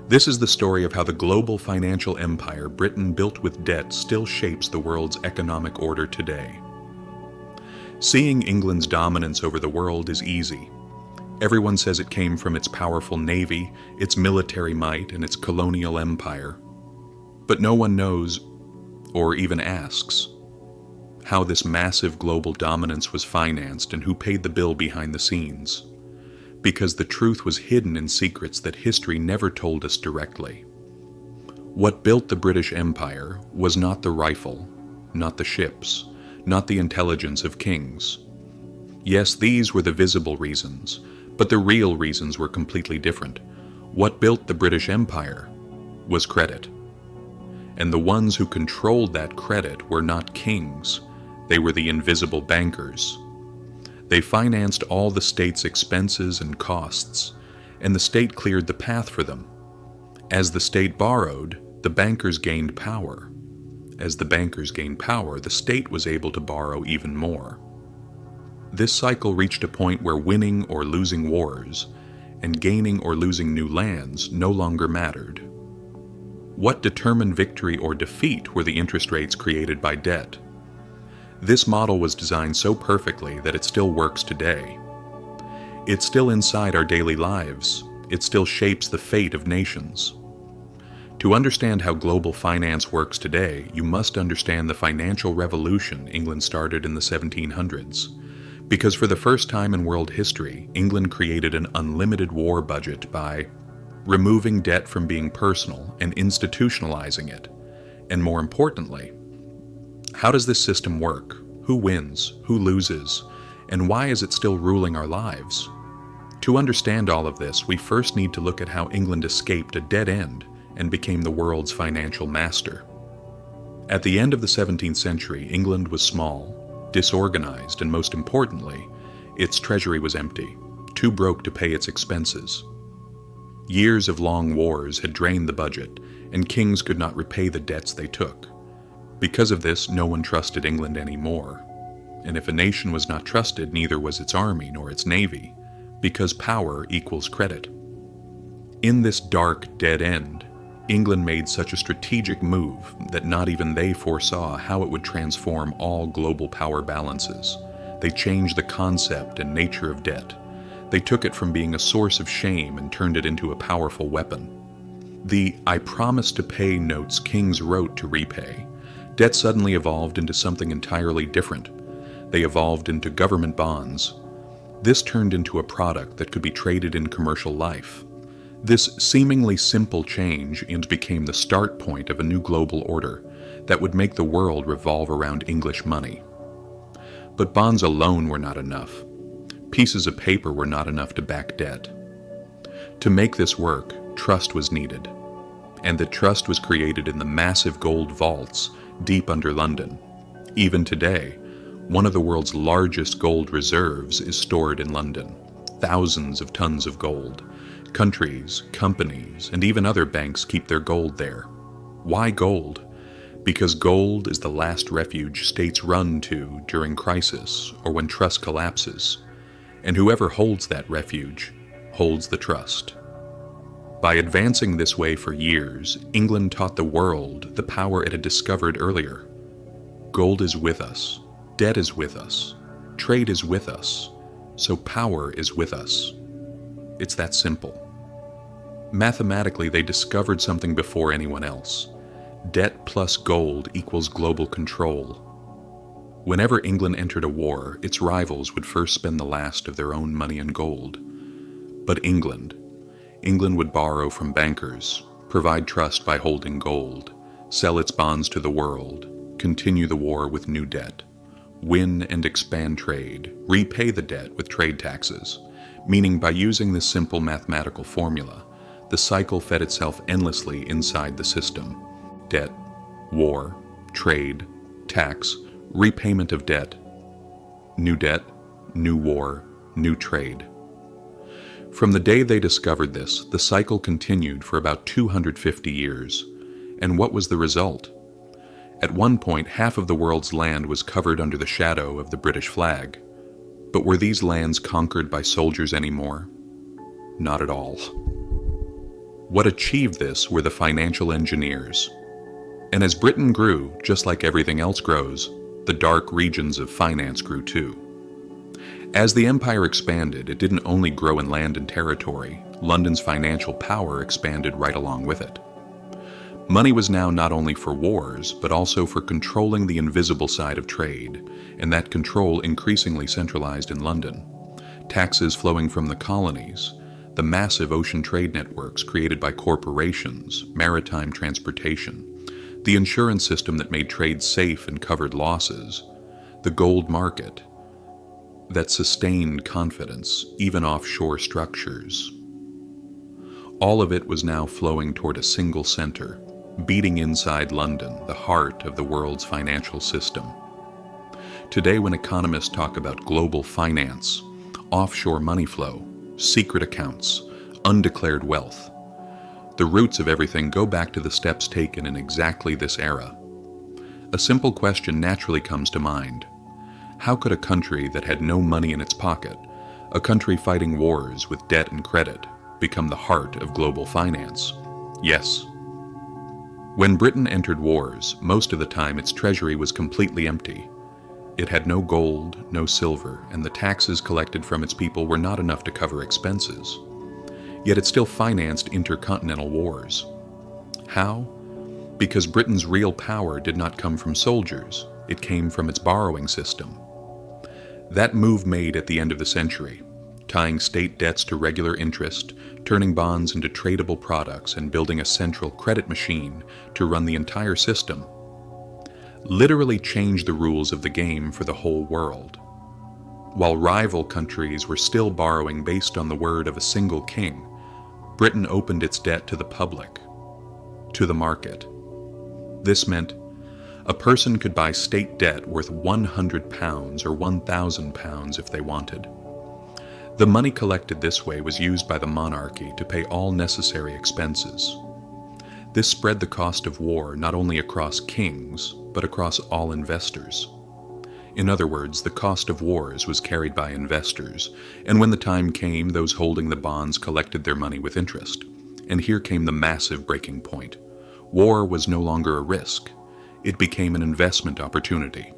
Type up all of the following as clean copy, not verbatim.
This is the story of how the global financial empire Britain built with debt still shapes the world's economic order today. Seeing England's dominance over the world is easy. Everyone says it came from its powerful navy, its military might, and its colonial empire. But no one knows, or even asks, how this massive global dominance was financed and who paid the bill behind the scenes. Because the truth was hidden in secrets that history never told us directly. What built the British Empire was not the rifle, not the ships, not the intelligence of kings. Yes, these were the visible reasons, but the real reasons were completely different. What built the British Empire was credit. And the ones who controlled that credit were not kings, they were the invisible bankers. They financed all the state's expenses and costs, and the state cleared the path for them. As the state borrowed, the bankers gained power. As the bankers gained power, the state was able to borrow even more. This cycle reached a point where winning or losing wars, and gaining or losing new lands no longer mattered. What determined victory or defeat were the interest rates created by debt. This model was designed so perfectly that it still works today. It's still inside our daily lives. It still shapes the fate of nations. To understand how global finance works today, you must understand the financial revolution England started in the 1700s. Because for the first time in world history, England created an unlimited war budget by removing debt from being personal and institutionalizing it. And more importantly, how does this system work? Who wins? Who loses? And why is it still ruling our lives? To understand all of this, we first need to look at how England escaped a dead end and became the world's financial master. At the end of the 17th century, England was small, disorganized, and most importantly, its treasury was empty, too broke to pay its expenses. Years of long wars had drained the budget, and kings could not repay the debts they took. Because of this, no one trusted England anymore. And if a nation was not trusted, neither was its army nor its navy, because power equals credit. In this dark dead end, England made such a strategic move that not even they foresaw how it would transform all global power balances. They changed the concept and nature of debt. They took it from being a source of shame and turned it into a powerful weapon. The "I promise to pay" notes kings wrote to repay. Debt suddenly evolved into something entirely different. They evolved into government bonds. This turned into a product that could be traded in commercial life. This seemingly simple change became the start point of a new global order that would make the world revolve around English money. But bonds alone were not enough. Pieces of paper were not enough to back debt. To make this work, trust was needed. And that trust was created in the massive gold vaults deep under London. Even today, one of the world's largest gold reserves is stored in London. Thousands of tons of gold. Countries, companies, and even other banks keep their gold there. Why gold? Because gold is the last refuge states run to during crisis or when trust collapses. And whoever holds that refuge holds the trust. By advancing this way for years, England taught the world the power it had discovered earlier. Gold is with us, debt is with us, trade is with us, so power is with us. It's that simple. Mathematically, they discovered something before anyone else. Debt plus gold equals global control. Whenever England entered a war, its rivals would first spend the last of their own money and gold. But England would borrow from bankers, provide trust by holding gold, sell its bonds to the world, continue the war with new debt, win and expand trade, repay the debt with trade taxes, meaning by using this simple mathematical formula, the cycle fed itself endlessly inside the system. Debt, war, trade, tax, repayment of debt, new war, new trade. From the day they discovered this, the cycle continued for about 250 years. And what was the result? At one point, half of the world's land was covered under the shadow of the British flag. But were these lands conquered by soldiers anymore? Not at all. What achieved this were the financial engineers. And as Britain grew, just like everything else grows, the dark regions of finance grew too. As the empire expanded, it didn't only grow in land and territory. London's financial power expanded right along with it. Money was now not only for wars, but also for controlling the invisible side of trade, and that control increasingly centralized in London. Taxes flowing from the colonies, the massive ocean trade networks created by corporations, maritime transportation, the insurance system that made trade safe and covered losses, the gold market that sustained confidence, even offshore structures. All of it was now flowing toward a single center, beating inside London, the heart of the world's financial system. Today, when economists talk about global finance, offshore money flow, secret accounts, undeclared wealth, the roots of everything go back to the steps taken in exactly this era. A simple question naturally comes to mind. How could a country that had no money in its pocket, a country fighting wars with debt and credit, become the heart of global finance? Yes. When Britain entered wars, most of the time its treasury was completely empty. It had no gold, no silver, and the taxes collected from its people were not enough to cover expenses. Yet it still financed intercontinental wars. How? Because Britain's real power did not come from soldiers, it came from its borrowing system. That move made at the end of the century, tying state debts to regular interest, turning bonds into tradable products, and building a central credit machine to run the entire system, literally changed the rules of the game for the whole world. While rival countries were still borrowing based on the word of a single king, Britain opened its debt to the public, to the market. This meant a person could buy state debt worth £100 or £1,000 if they wanted. The money collected this way was used by the monarchy to pay all necessary expenses. This spread the cost of war not only across kings, but across all investors. In other words, the cost of wars was carried by investors, and when the time came, those holding the bonds collected their money with interest. And here came the massive breaking point. War was no longer a risk. It became an investment opportunity.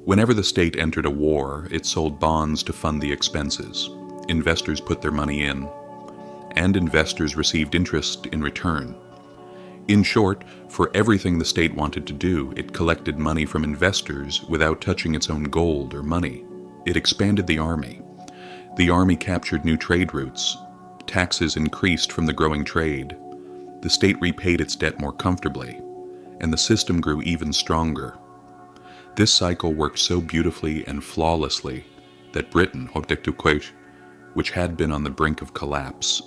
Whenever the state entered a war, it sold bonds to fund the expenses. Investors put their money in, and investors received interest in return. In short, for everything the state wanted to do, it collected money from investors without touching its own gold or money. It expanded the army. The army captured new trade routes. Taxes increased from the growing trade. The state repaid its debt more comfortably, and the system grew even stronger. This cycle worked so beautifully and flawlessly that Britain, which had been on the brink of collapse,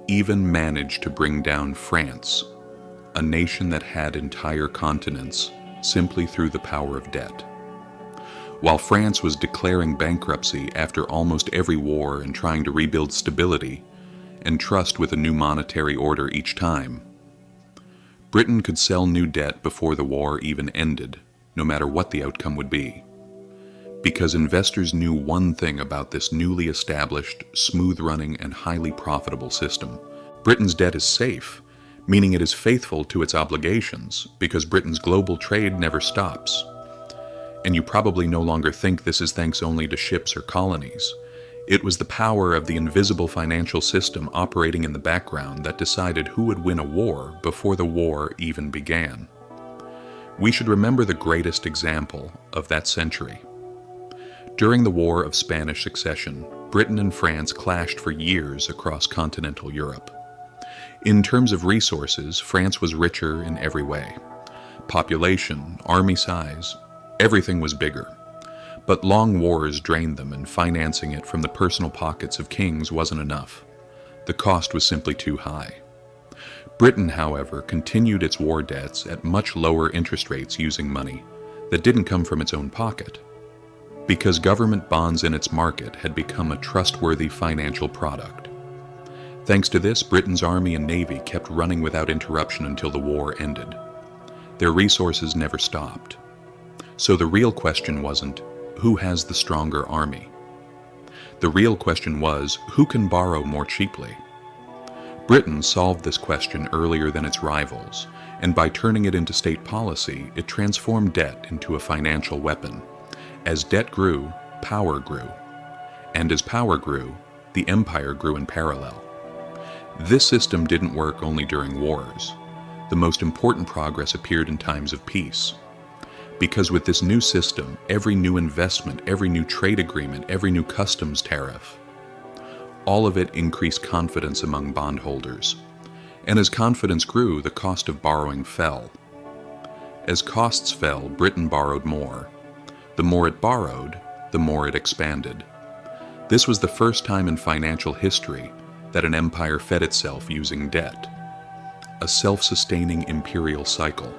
even managed to bring down France, a nation that had entire continents, simply through the power of debt. While France was declaring bankruptcy after almost every war and trying to rebuild stability and trust with a new monetary order each time, Britain could sell new debt before the war even ended, no matter what the outcome would be. Because investors knew one thing about this newly established, smooth-running, and highly profitable system. Britain's debt is safe, meaning it is faithful to its obligations, because Britain's global trade never stops. And you probably no longer think this is thanks only to ships or colonies. It was the power of the invisible financial system operating in the background that decided who would win a war before the war even began. We should remember the greatest example of that century. During the War of Spanish Succession, Britain and France clashed for years across continental Europe. In terms of resources, France was richer in every way. Population, army size, everything was bigger. But long wars drained them, and financing it from the personal pockets of kings wasn't enough. The cost was simply too high. Britain, however, continued its war debts at much lower interest rates using money that didn't come from its own pocket, because government bonds in its market had become a trustworthy financial product. Thanks to this, Britain's army and navy kept running without interruption until the war ended. Their resources never stopped. So the real question wasn't, who has the stronger army? The real question was, who can borrow more cheaply? Britain solved this question earlier than its rivals, and by turning it into state policy, it transformed debt into a financial weapon. As debt grew, power grew. And as power grew, the empire grew in parallel. This system didn't work only during wars. The most important progress appeared in times of peace. Because with this new system, every new investment, every new trade agreement, every new customs tariff, all of it increased confidence among bondholders. And as confidence grew, the cost of borrowing fell. As costs fell, Britain borrowed more. The more it borrowed, the more it expanded. This was the first time in financial history that an empire fed itself using debt, a self-sustaining imperial cycle.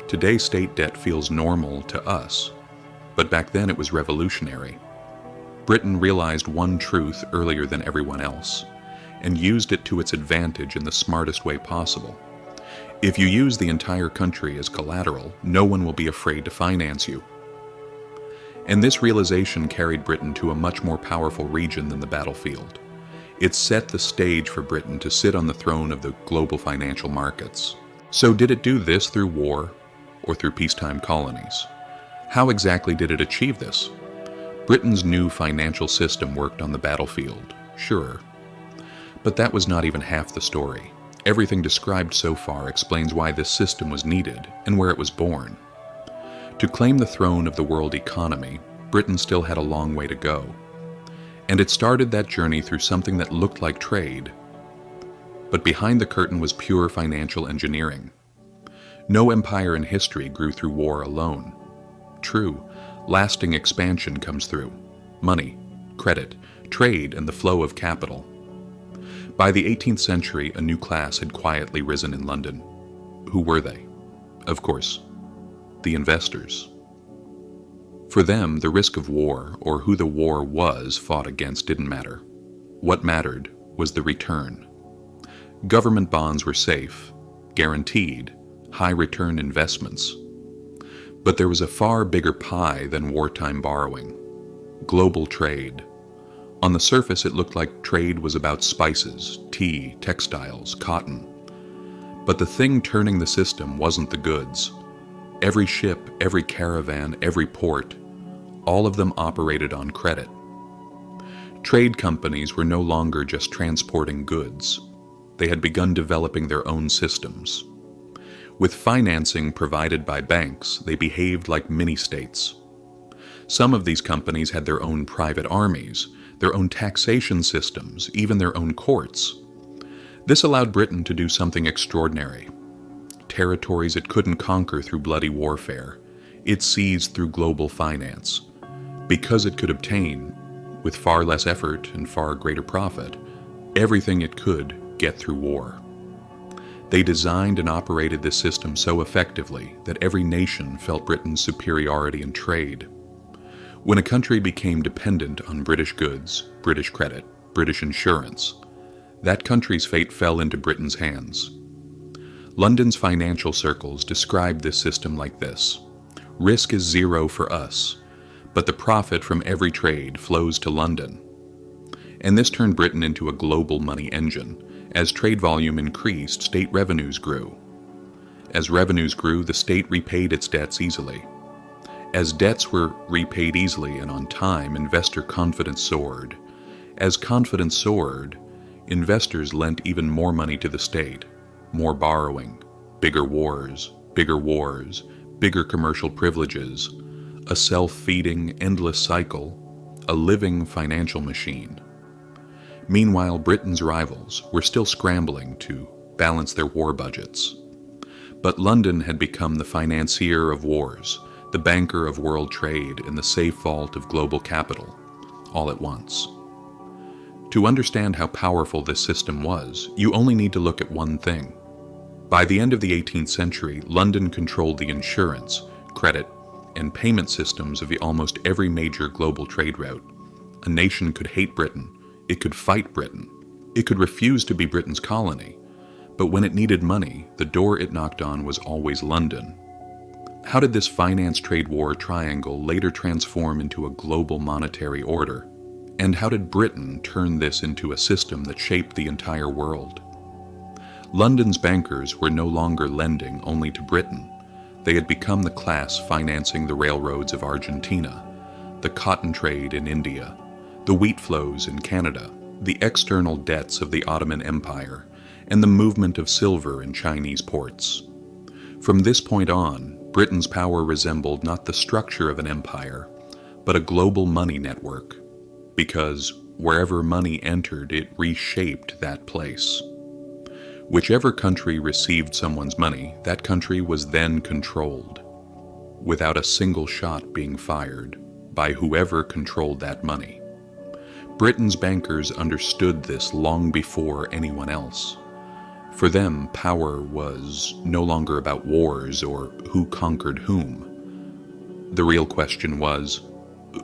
Today, state debt feels normal to us, but back then it was revolutionary. Britain realized one truth earlier than everyone else, and used it to its advantage in the smartest way possible. If you use the entire country as collateral, no one will be afraid to finance you. And this realization carried Britain to a much more powerful region than the battlefield. It set the stage for Britain to sit on the throne of the global financial markets. So did it do this through war or through peacetime colonies? How exactly did it achieve this? Britain's new financial system worked on the battlefield, sure. But that was not even half the story. Everything described so far explains why this system was needed and where it was born. To claim the throne of the world economy, Britain still had a long way to go. And it started that journey through something that looked like trade. But behind the curtain was pure financial engineering. No empire in history grew through war alone. True, lasting expansion comes through money, credit, trade, and the flow of capital. By the 18th century, a new class had quietly risen in London. Who were they? Of course, the investors. For them, the risk of war, or who the war was fought against, didn't matter. What mattered was the return. Government bonds were safe, guaranteed, high-return investments. But there was a far bigger pie than wartime borrowing. Global trade. On the surface, it looked like trade was about spices, tea, textiles, cotton. But the thing turning the system wasn't the goods. Every ship, every caravan, every port, all of them operated on credit. Trade companies were no longer just transporting goods. They had begun developing their own systems. With financing provided by banks, they behaved like mini-states. Some of these companies had their own private armies, their own taxation systems, even their own courts. This allowed Britain to do something extraordinary. Territories it couldn't conquer through bloody warfare, it seized through global finance. Because it could obtain, with far less effort and far greater profit, everything it could get through war. They designed and operated this system so effectively that every nation felt Britain's superiority in trade. When a country became dependent on British goods, British credit, British insurance, that country's fate fell into Britain's hands. London's financial circles described this system like this: risk is zero for us, but the profit from every trade flows to London. And this turned Britain into a global money engine. As trade volume increased, state revenues grew. As revenues grew, the state repaid its debts easily. As debts were repaid easily and on time, investor confidence soared. As confidence soared, investors lent even more money to the state, more borrowing, bigger wars, bigger commercial privileges, a self-feeding, endless cycle, a living financial machine. Meanwhile, Britain's rivals were still scrambling to balance their war budgets. But London had become the financier of wars, the banker of world trade, and the safe vault of global capital, all at once. To understand how powerful this system was, you only need to look at one thing. By the end of the 18th century, London controlled the insurance, credit, and payment systems of almost every major global trade route. A nation could hate Britain. It could fight Britain. It could refuse to be Britain's colony. But when it needed money, the door it knocked on was always London. How did this finance-trade war triangle later transform into a global monetary order? And how did Britain turn this into a system that shaped the entire world? London's bankers were no longer lending only to Britain. They had become the class financing the railroads of Argentina, the cotton trade in India, the wheat flows in Canada, the external debts of the Ottoman Empire, and the movement of silver in Chinese ports. From this point on, Britain's power resembled not the structure of an empire, but a global money network, because wherever money entered, it reshaped that place. Whichever country received someone's money, that country was then controlled, without a single shot being fired, by whoever controlled that money. Britain's bankers understood this long before anyone else. For them, power was no longer about wars or who conquered whom. The real question was,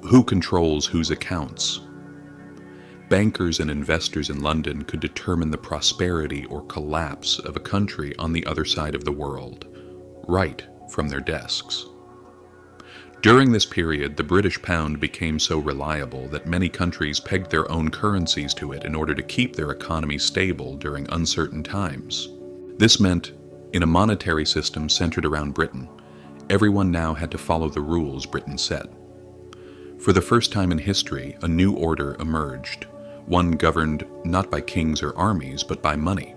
who controls whose accounts? Bankers and investors in London could determine the prosperity or collapse of a country on the other side of the world, right from their desks. During this period, the British pound became so reliable that many countries pegged their own currencies to it in order to keep their economies stable during uncertain times. This meant, in a monetary system centered around Britain, everyone now had to follow the rules Britain set. For the first time in history, a new order emerged, one governed not by kings or armies, but by money.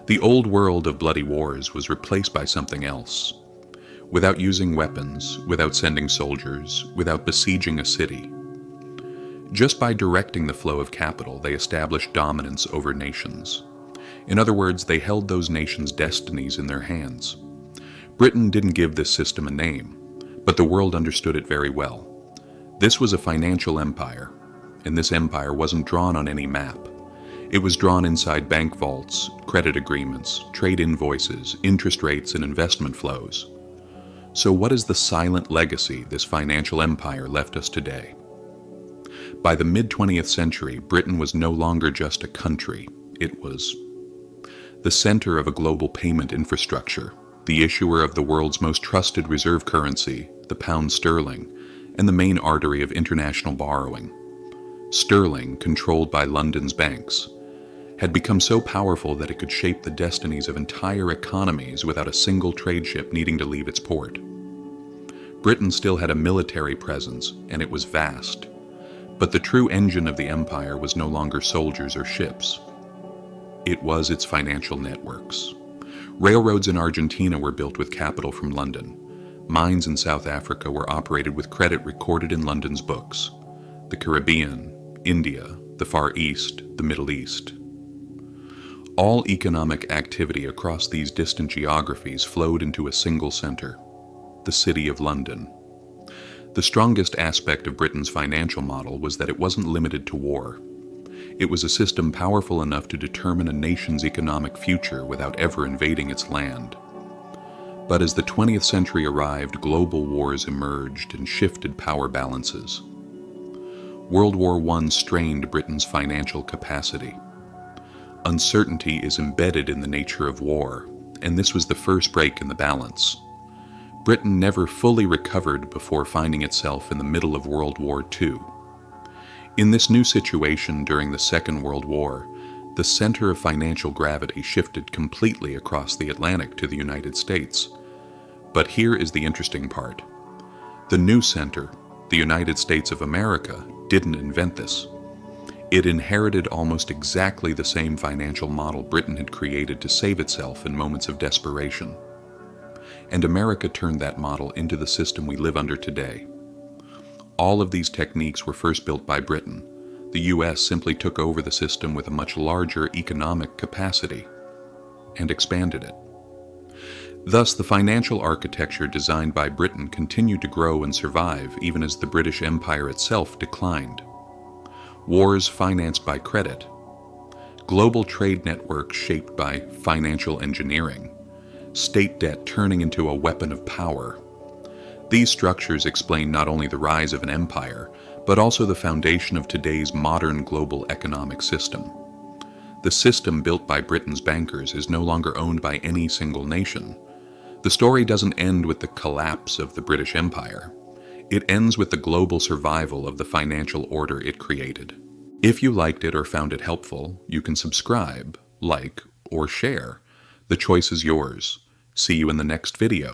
The old world of bloody wars was replaced by something else. Without using weapons, without sending soldiers, without besieging a city. Just by directing the flow of capital, they established dominance over nations. In other words, they held those nations' destinies in their hands. Britain didn't give this system a name, but the world understood it very well. This was a financial empire, and this empire wasn't drawn on any map. It was drawn inside bank vaults, credit agreements, trade invoices, interest rates, and investment flows. So what is the silent legacy this financial empire left us today? By the mid-20th century, Britain was no longer just a country. It was the center of a global payment infrastructure, the issuer of the world's most trusted reserve currency, the pound sterling, and the main artery of international borrowing. Sterling, controlled by London's banks, had become so powerful that it could shape the destinies of entire economies without a single trade ship needing to leave its port. Britain still had a military presence, and it was vast, but the true engine of the empire was no longer soldiers or ships. It was its financial networks. Railroads in Argentina were built with capital from London. Mines in South Africa were operated with credit recorded in London's books. The Caribbean, India, the Far East, the Middle East. All economic activity across these distant geographies flowed into a single center, the City of London. The strongest aspect of Britain's financial model was that it wasn't limited to war. It was a system powerful enough to determine a nation's economic future without ever invading its land. But as the 20th century arrived, global wars emerged and shifted power balances. World War I strained Britain's financial capacity. Uncertainty is embedded in the nature of war, and this was the first break in the balance. Britain never fully recovered before finding itself in the middle of World War II. In this new situation during the Second World War, the center of financial gravity shifted completely across the Atlantic to the United States. But here is the interesting part. The new center, the United States of America, didn't invent this. It inherited almost exactly the same financial model Britain had created to save itself in moments of desperation. And America turned that model into the system we live under today. All of these techniques were first built by Britain. The US simply took over the system with a much larger economic capacity and expanded it. Thus, the financial architecture designed by Britain continued to grow and survive even as the British Empire itself declined. Wars financed by credit, global trade networks shaped by financial engineering, state debt turning into a weapon of power. These structures explain not only the rise of an empire, but also the foundation of today's modern global economic system. The system built by Britain's bankers is no longer owned by any single nation. The story doesn't end with the collapse of the British Empire. It ends with the global survival of the financial order it created. If you liked it or found it helpful, you can subscribe, like, or share, The choice is yours. See you in the next video.